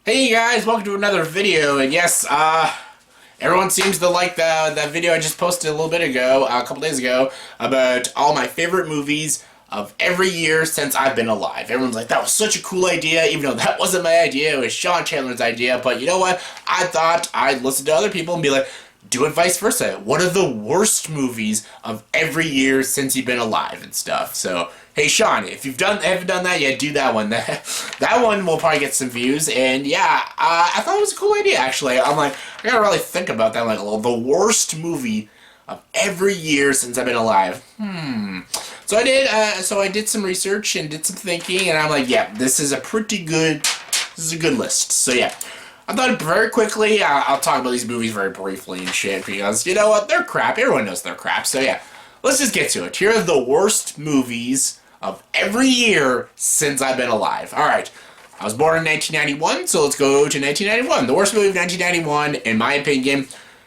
Hey guys, welcome to another video, and yes, everyone seems to like that video I just posted a little bit ago, a couple days ago, about all my favorite movies of every year since I've been alive. Everyone's like, that was such a cool idea, even though that wasn't my idea, it was Sean Chandler's idea, but you know what? I thought I'd listen to other people and be like, do it vice versa. What are the worst movies of every year since you've been alive and stuff? So, hey Sean, if haven't done that yet, do that one. That one will probably get some views. And yeah, I thought it was a cool idea actually. I'm like, I gotta really think about that. Like, the worst movie of every year since I've been alive. So I did. So I did some research and did some thinking, and I'm like, yeah, this is a good list. So yeah. I thought very quickly, I'll talk about these movies very briefly and shit, because, you know what, they're crap. Everyone knows they're crap, so yeah. Let's just get to it. Here are the worst movies of every year since I've been alive. Alright, I was born in 1991, so let's go to 1991. The worst movie of 1991, in my opinion,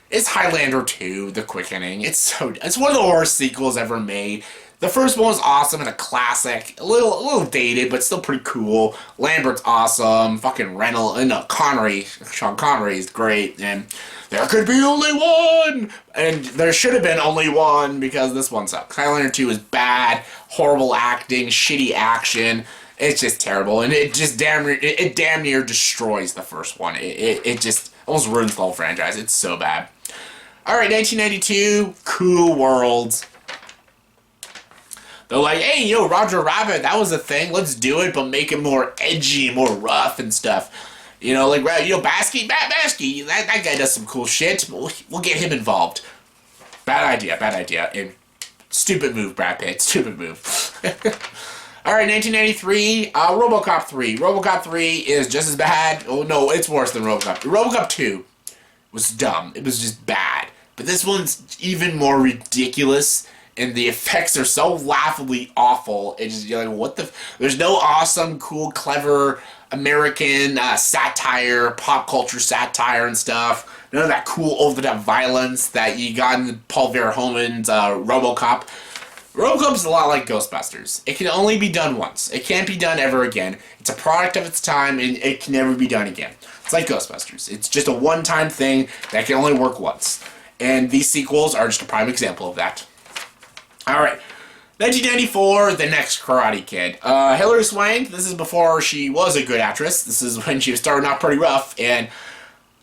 is Highlander 2, The Quickening. It's one of the worst sequels ever made. The first one was awesome and a classic. A little dated, but still pretty cool. Lambert's awesome. Fucking Sean Connery is great. And there could be only one! And there should have been only one, because this one sucks. Highlander 2 is bad, horrible acting, shitty action. It's just terrible. And it just damn near destroys the first one. It just almost ruins the whole franchise. It's so bad. Alright, 1992, Cool World. They're like, hey, Roger Rabbit, that was a thing. Let's do it, but make it more edgy, more rough and stuff. Baskey, that guy does some cool shit. We'll get him involved. Bad idea. And stupid move, Brad Pitt. Stupid move. Alright, 1993, RoboCop 3. RoboCop 3 is just as bad. Oh, no, it's worse than RoboCop. RoboCop 2 was dumb. It was just bad. But this one's even more ridiculous. And the effects are so laughably awful. It's just, you're like, what the... There's no awesome, cool, clever American satire, pop culture satire and stuff. None of that cool, over-the-top violence that you got in Paul Verhoeven's RoboCop. RoboCop's a lot like Ghostbusters. It can only be done once. It can't be done ever again. It's a product of its time, and it can never be done again. It's like Ghostbusters. It's just a one-time thing that can only work once. And these sequels are just a prime example of that. Alright, 1994, The Next Karate Kid. Hilary Swank, this is before she was a good actress. This is when she was starting off pretty rough, and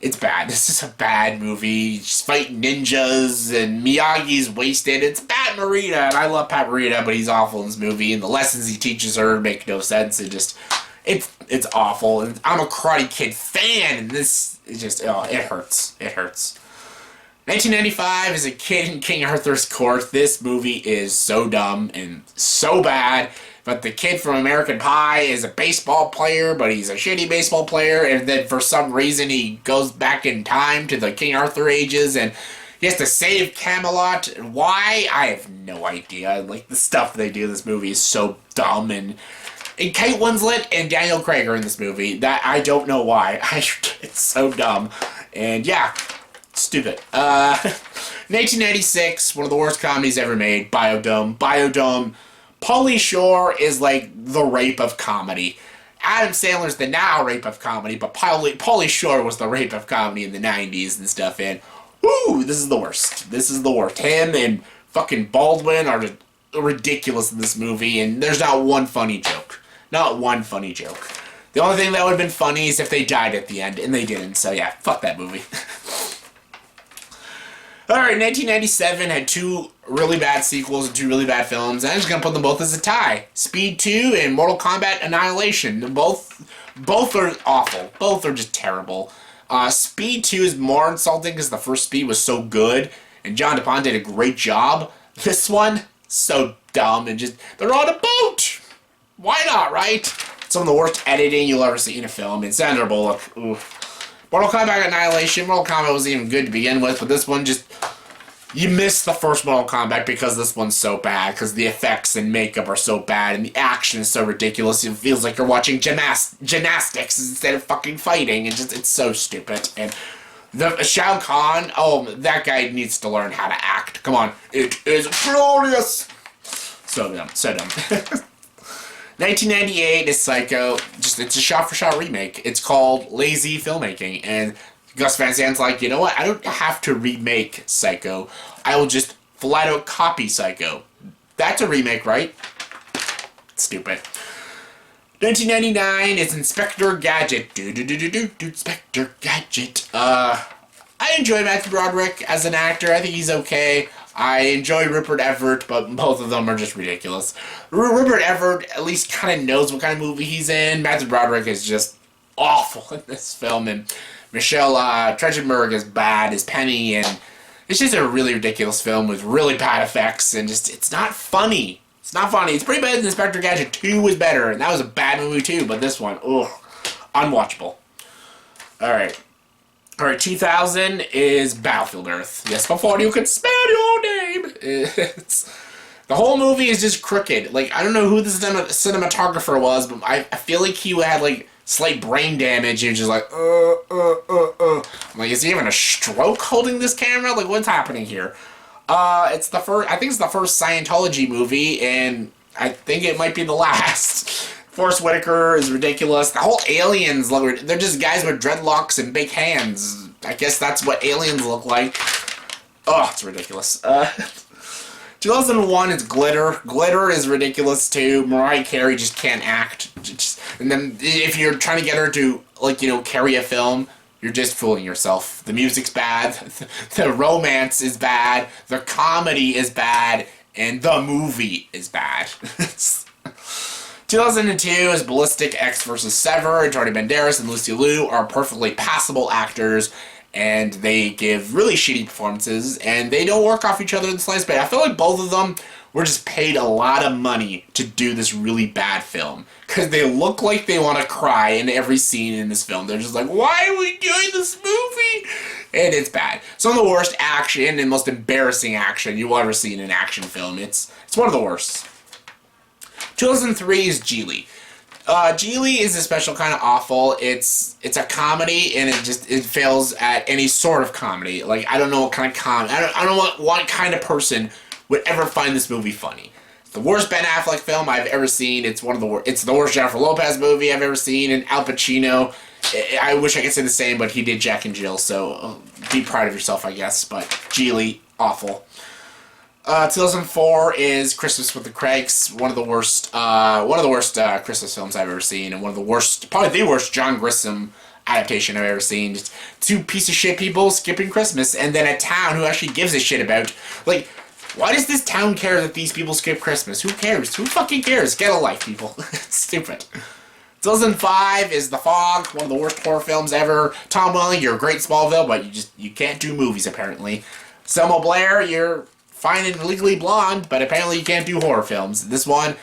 it's bad. This is a bad movie. She's fighting ninjas, and Miyagi's wasted. It's Pat Morita, and I love Pat Morita, but he's awful in this movie, and the lessons he teaches her make no sense. It's awful, and I'm a Karate Kid fan, and this is just, it hurts. It hurts. 1995 is a kid in King Arthur's court. This movie is so dumb and so bad. But the kid from American Pie is a baseball player, but he's a shitty baseball player. And then for some reason he goes back in time to the King Arthur ages and he has to save Camelot. Why? I have no idea. Like, the stuff they do in this movie is so dumb. And Kate Winslet and Daniel Craig are in this movie. That I don't know why. It's so dumb. And yeah. Stupid. 1996, one of the worst comedies ever made, Biodome. Pauly Shore is like the rape of comedy. Adam Sandler's the now rape of comedy, but Pauly Shore was the rape of comedy in the 90s and stuff, and whoo, this is the worst. This is the worst. Him and fucking Baldwin are just ridiculous in this movie, and there's not one funny joke. Not one funny joke. The only thing that would have been funny is if they died at the end, and they didn't, so yeah, fuck that movie. Alright, 1997 had two really bad sequels and two really bad films, and I'm just gonna put them both as a tie. Speed 2 and Mortal Kombat Annihilation. Both are awful. Both are just terrible. Speed 2 is more insulting because the first Speed was so good, and John DePont did a great job. This one, so dumb, and just, they're on a boat! Why not, right? Some of the worst editing you'll ever see in a film, and Sandra Bullock, ooh. Mortal Kombat Annihilation. Mortal Kombat wasn't even good to begin with, but this one just... You miss the first Mortal Kombat because this one's so bad, because the effects and makeup are so bad, and the action is so ridiculous, it feels like you're watching gymnastics instead of fucking fighting, and just, it's so stupid. And the Shao Kahn, oh, that guy needs to learn how to act. Come on. It is glorious! So dumb, so dumb. 1998 is Psycho. It's a shot-for-shot remake. It's called lazy filmmaking, and Gus Van Sant's like, you know what? I don't have to remake Psycho. I will just flat-out copy Psycho. That's a remake, right? Stupid. 1999 is Inspector Gadget. Inspector Gadget. I enjoy Matthew Broderick as an actor. I think he's okay. I enjoy Rupert Everett, but both of them are just ridiculous. Rupert Everett at least kind of knows what kind of movie he's in. Matthew Broderick is just awful in this film, and Michelle Trachtenberg is bad as Penny, and it's just a really ridiculous film with really bad effects, and just, it's not funny. It's not funny. It's pretty bad than Inspector Gadget 2 was better, and that was a bad movie too, but this one, ugh, unwatchable. Alright. Alright, 2000 is Battlefield Earth. Yes, before you could spell your name. The whole movie is just crooked. Like, I don't know who the cinematographer was, but I feel like he had, like, slight brain damage, and just like, I'm like, is he having a stroke holding this camera? Like, what's happening here? It's the first, I think it's the first Scientology movie, and I think it might be the last. Forrest Whitaker is ridiculous. The whole aliens look, they're just guys with dreadlocks and big hands. I guess that's what aliens look like. Oh, it's ridiculous. 2001 is Glitter. Glitter is ridiculous too. Mariah Carey just can't act. And then if you're trying to get her to, like, you know, carry a film, you're just fooling yourself. The music's bad. The romance is bad. The comedy is bad. And the movie is bad. 2002 is Ballistic X vs. Sever. Antonio Banderas and Lucy Liu are perfectly passable actors, and they give really shitty performances, and they don't work off each other in the slightest bit. I feel like both of them were just paid a lot of money to do this really bad film, because they look like they want to cry in every scene in this film. They're just like, why are we doing this movie? And it's bad. Some of the worst action and most embarrassing action you'll ever see in an action film. It's one of the worst. 2003 is Geely. Geely is a special kind of awful. It's a comedy, and it fails at any sort of comedy. Like, I don't know what kind of comedy. I don't know what kind of person would ever find this movie funny. It's the worst Ben Affleck film I've ever seen. It's one of the worst. It's the worst Jennifer Lopez movie I've ever seen. And Al Pacino, I wish I could say the same, but he did Jack and Jill, so be proud of yourself, I guess. But Geely, awful. 2004 is Christmas with the Cranks, one of the worst Christmas films I've ever seen, and one of the worst, probably the worst John Grisham adaptation I've ever seen. Just two piece of shit people skipping Christmas, and then a town who actually gives a shit about, like, why does this town care that these people skip Christmas? Who cares? Who fucking cares? Get a life, people. It's stupid. 2005 is The Fog, one of the worst horror films ever. Tom Welling, you're a great Smallville, but you can't do movies, apparently. Selma Blair, you're fine and Legally Blonde, but apparently you can't do horror films. This one,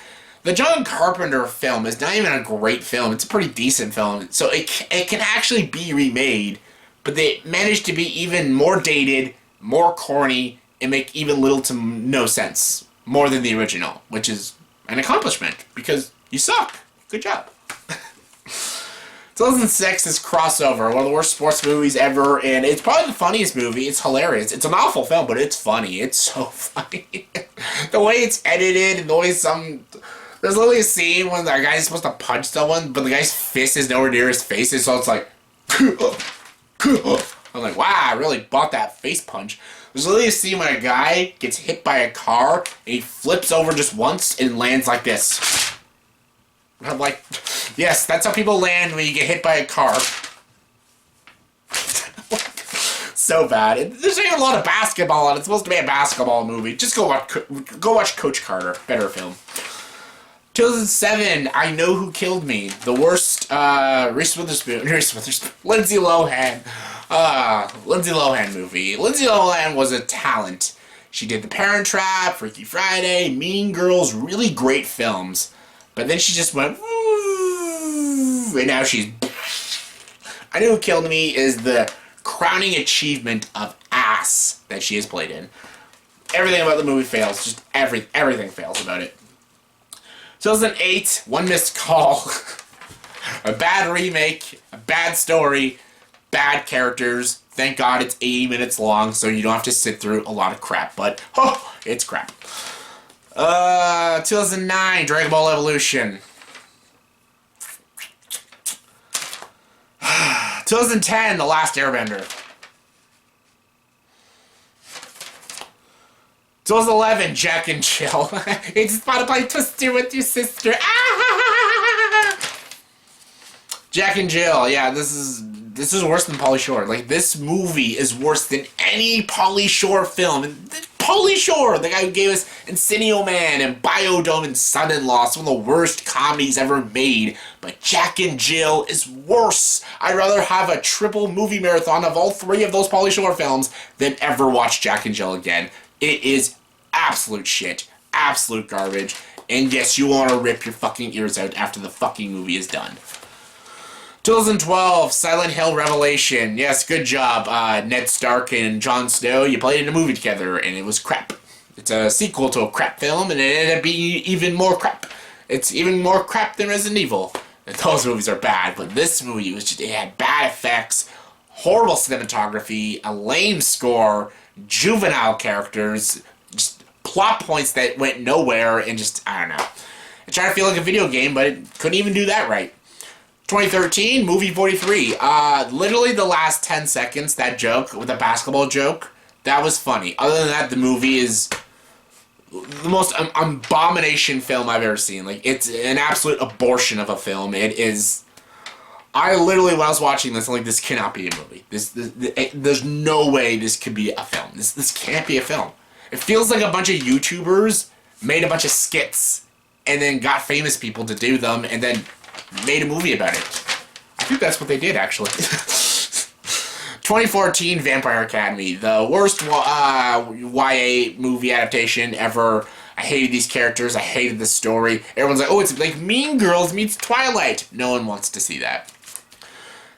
the John Carpenter film is not even a great film. It's a pretty decent film. So it can actually be remade, but they managed to be even more dated, more corny, and make even little to no sense. More than the original, which is an accomplishment, because you suck. Good job. 2006 is Crossover, one of the worst sports movies ever, and it's probably the funniest movie. It's hilarious. It's an awful film, but it's funny. It's so funny. The way it's edited, and the way there's literally a scene when the guy's supposed to punch someone, but the guy's fist is nowhere near his face, so it's like, I'm like, wow, I really bought that face punch. There's literally a scene when a guy gets hit by a car, and he flips over just once and lands like this. I'm like, yes, that's how people land when you get hit by a car. So bad. There's not even a lot of basketball on it. It's supposed to be a basketball movie. Just go watch Coach Carter. Better film. 2007, I Know Who Killed Me. The worst, Lindsay Lohan. Lindsay Lohan movie. Lindsay Lohan was a talent. She did The Parent Trap, Freaky Friday, Mean Girls, really great films. But then she just went, woo, and now she's... I Know Who Killed Me is the crowning achievement of ass that she has played in. Everything about the movie fails. Just everything fails about it. 2008, One Missed Call. A bad remake, a bad story, bad characters. Thank God it's 80 minutes long, so you don't have to sit through a lot of crap. But, oh, it's crap. 2009, Dragon Ball Evolution. 2010, The Last Airbender. 2011, Jack and Jill. It's fun to play Twister with your sister. Jack and Jill. Yeah, this is worse than Pauly Shore. Like, this movie is worse than any Pauly Shore film. Pauly Shore, the guy who gave us Encino Man and Biodome and Son-in-Law, some of the worst comedies ever made. But Jack and Jill is worse. I'd rather have a triple movie marathon of all three of those Pauly Shore films than ever watch Jack and Jill again. It is absolute shit. Absolute garbage. And yes, you want to rip your fucking ears out after the fucking movie is done. 2012, Silent Hill Revelation. Yes, good job, Ned Stark and Jon Snow. You played in a movie together, and it was crap. It's a sequel to a crap film, and it ended up being even more crap. It's even more crap than Resident Evil. And those movies are bad, but this movie was just, it had bad effects, horrible cinematography, a lame score, juvenile characters, just plot points that went nowhere, and just, I don't know. It tried to feel like a video game, but it couldn't even do that right. 2013, movie 43. Literally the last 10 seconds, that joke, with the basketball joke, that was funny. Other than that, the movie is the most abomination film I've ever seen. Like, it's an absolute abortion of a film. It is... I literally, when I was watching this, I'm like, this cannot be a movie. There's no way this could be a film. This can't be a film. It feels like a bunch of YouTubers made a bunch of skits and then got famous people to do them and then made a movie about it. I think that's what they did, actually. 2014, Vampire Academy. The worst YA movie adaptation ever. I hated these characters. I hated the story. Everyone's like, oh, it's like Mean Girls meets Twilight. No one wants to see that.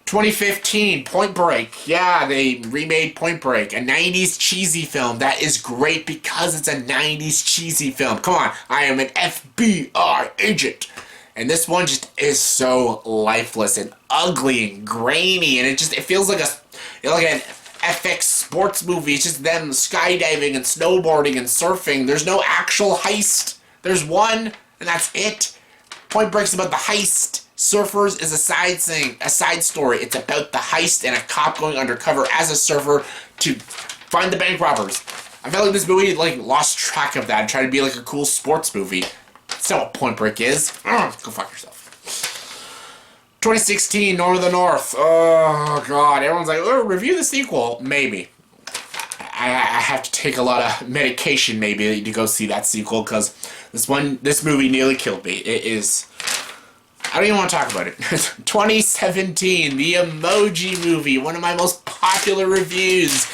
2015, Point Break. Yeah, they remade Point Break. A 90s cheesy film. That is great because it's a 90s cheesy film. Come on, I am an FBI agent. And this one just is so lifeless and ugly and grainy, and it feels like an FX sports movie. It's just them skydiving and snowboarding and surfing. There's no actual heist. There's one, and that's it. Point Break's about the heist. Surfers is a side story. It's about the heist and a cop going undercover as a surfer to find the bank robbers. I felt like this movie lost track of that and tried to be like a cool sports movie. That's not what Point Break is. Go fuck yourself. 2016, North of the North. Oh, God. Everyone's like, oh, review the sequel. Maybe. I have to take a lot of medication, maybe, to go see that sequel, because this movie nearly killed me. It is... I don't even want to talk about it. 2017, The Emoji Movie. One of my most popular reviews,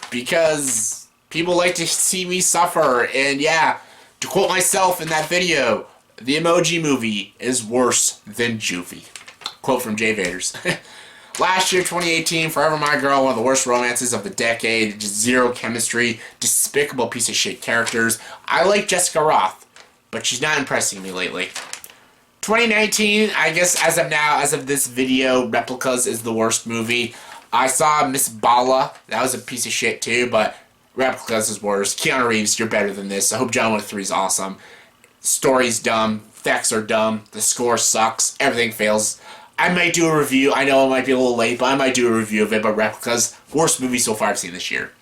because people like to see me suffer, and yeah... To quote myself in that video, The Emoji Movie is worse than Juvie. Quote from JayVaters. Last year, 2018, Forever My Girl, one of the worst romances of the decade. Just zero chemistry, despicable piece of shit characters. I like Jessica Roth, but she's not impressing me lately. 2019, I guess as of this video, Replicas is the worst movie. I saw Miss Bala. That was a piece of shit too, but... Replicas is worse. Keanu Reeves, you're better than this. I hope John Wick 3 is awesome. Story's dumb. Effects are dumb. The score sucks. Everything fails. I might do a review. I know it might be a little late, but I might do a review of it. But Replicas, worst movie so far I've seen this year.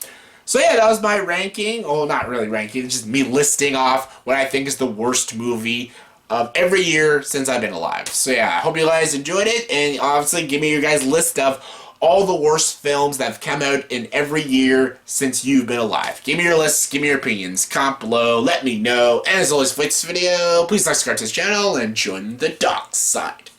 So yeah, that was my ranking. Well, not really ranking. It's just me listing off what I think is the worst movie of every year since I've been alive. So yeah, I hope you guys enjoyed it. And obviously, give me your guys' list of all the worst films that have come out in every year since you've been alive. Give me your lists, give me your opinions, comment below, let me know. And as always, for this video, please like, subscribe to this channel, and join the dark side.